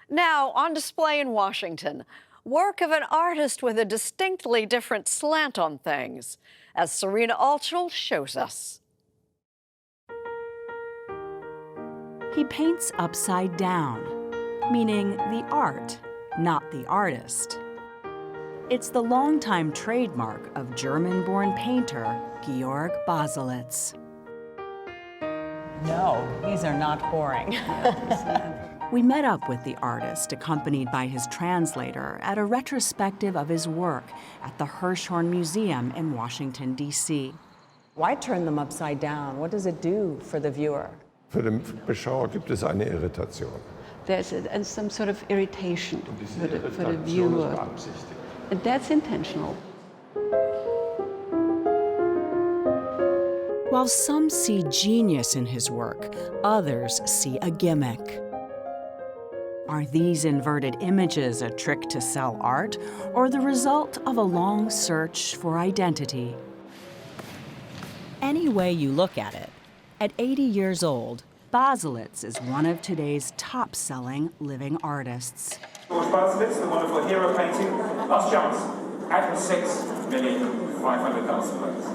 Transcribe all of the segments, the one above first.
Now, on display in Washington, work of an artist with a distinctly different slant on things, as Serena Altschul shows us. He paints upside down, meaning the art, not the artist. It's the longtime trademark of German-born painter Georg Baselitz. No, these are not boring. We met up with the artist, accompanied by his translator, at a retrospective of his work at the Hirshhorn Museum in Washington, D.C. Why turn them upside down? What does it do for the viewer? Für den Beschauer gibt es eine Irritation. There's some sort of irritation for the viewer. And that's intentional. While some see genius in his work, others see a gimmick. Are these inverted images a trick to sell art, or the result of a long search for identity? Any way you look at it, at 80 years old, Baselitz is one of today's top-selling living artists. Georg Baselitz, the wonderful hero painting, last chance, out of 6,500,000 votes.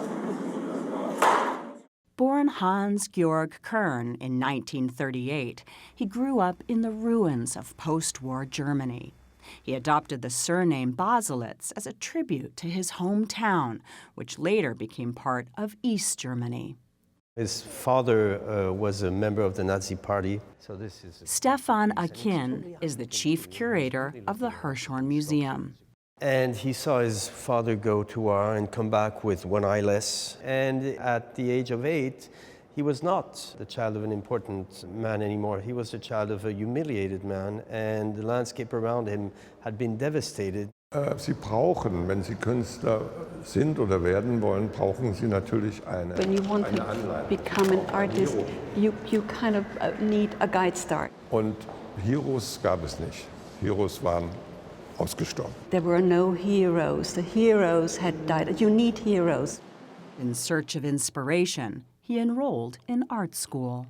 Born Hans-Georg Kern in 1938, he grew up in the ruins of post-war Germany. He adopted the surname Baselitz as a tribute to his hometown, which later became part of East Germany. His father was a member of the Nazi Party. Stefan Akin is the chief curator of the Hirshhorn Museum. And he saw his father go to war and come back with one eye less. And at the age of 8, he was not the child of an important man anymore. He was the child of a humiliated man, and the landscape around him had been devastated. Sie brauchen, wenn Sie Künstler sind oder werden wollen, brauchen Sie natürlich eine When you want to become an artist, you kind of need a guide star. Und Heroes gab es nicht. Heroes waren ausgestorben. There were no heroes. The heroes had died. You need heroes. In search of inspiration, he enrolled in art school.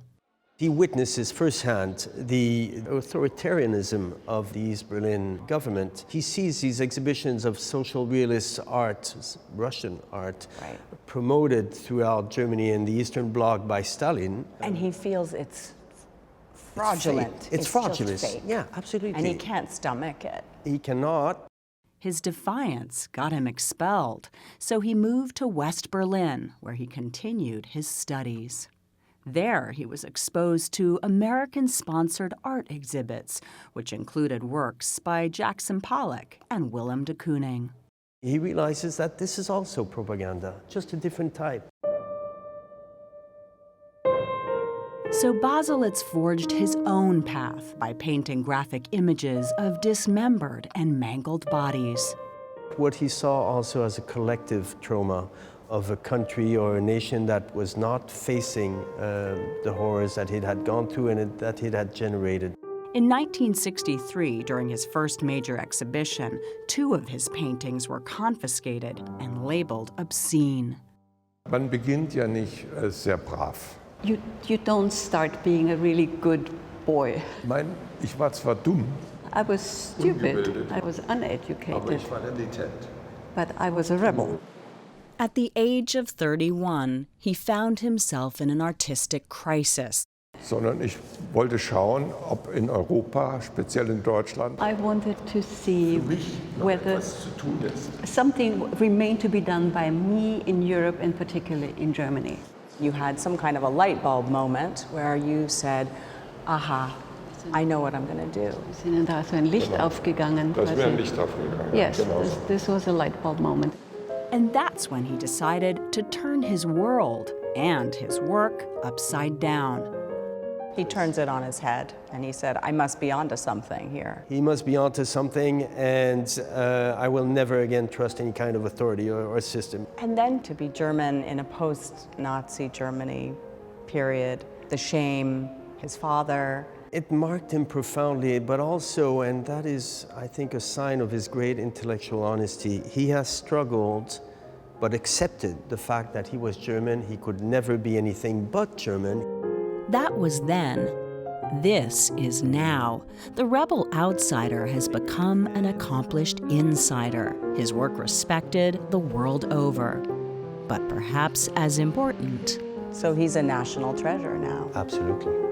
He witnesses firsthand the authoritarianism of the East Berlin government. He sees these exhibitions of social realist art, Russian art, promoted throughout Germany and the Eastern Bloc by Stalin. And he feels it's fraudulent. It's fraudulent. Just fake. Yeah, absolutely. And he can't stomach it. He cannot. His defiance got him expelled, so he moved to West Berlin, where he continued his studies. There, he was exposed to American-sponsored art exhibits, which included works by Jackson Pollock and Willem de Kooning. He realizes that this is also propaganda, just a different type. So Baselitz forged his own path by painting graphic images of dismembered and mangled bodies. What he saw also as a collective trauma of a country or a nation that was not facing the horrors that it had gone through and that it had generated. In 1963, during his first major exhibition, 2 of his paintings were confiscated and labeled obscene. Man beginnt ja nicht sehr brav. You don't start being a really good boy. Ich war zwar dumm, I was stupid. I was uneducated. aber ich war renitent. But I was a rebel. At the age of 31, he found himself in an artistic crisis. Sondern ich wollte schauen, ob in Europa, speziell in Deutschland, I wanted to see whether was zu tun ist. something remained to be done by me in Europe and particularly in Germany. You had some kind of a light bulb moment where you said, aha, I know what I'm going to do. Da ist so ein Licht aufgegangen. Da ist mir ein Licht aufgegangen. Yes, Genau so. this was a light bulb moment. And that's when he decided to turn his world and his work upside down. He turns it on his head and he said, I must be onto something here. He must be onto something, and I will never again trust any kind of authority or system. And then to be German in a post-Nazi Germany period, the shame, his father. It marked him profoundly, but also, and that is, I think, a sign of his great intellectual honesty, he has struggled but accepted the fact that he was German. He could never be anything but German. That was then. This is now. The rebel outsider has become an accomplished insider, his work respected the world over. But perhaps as important, So he's a national treasure now. Absolutely.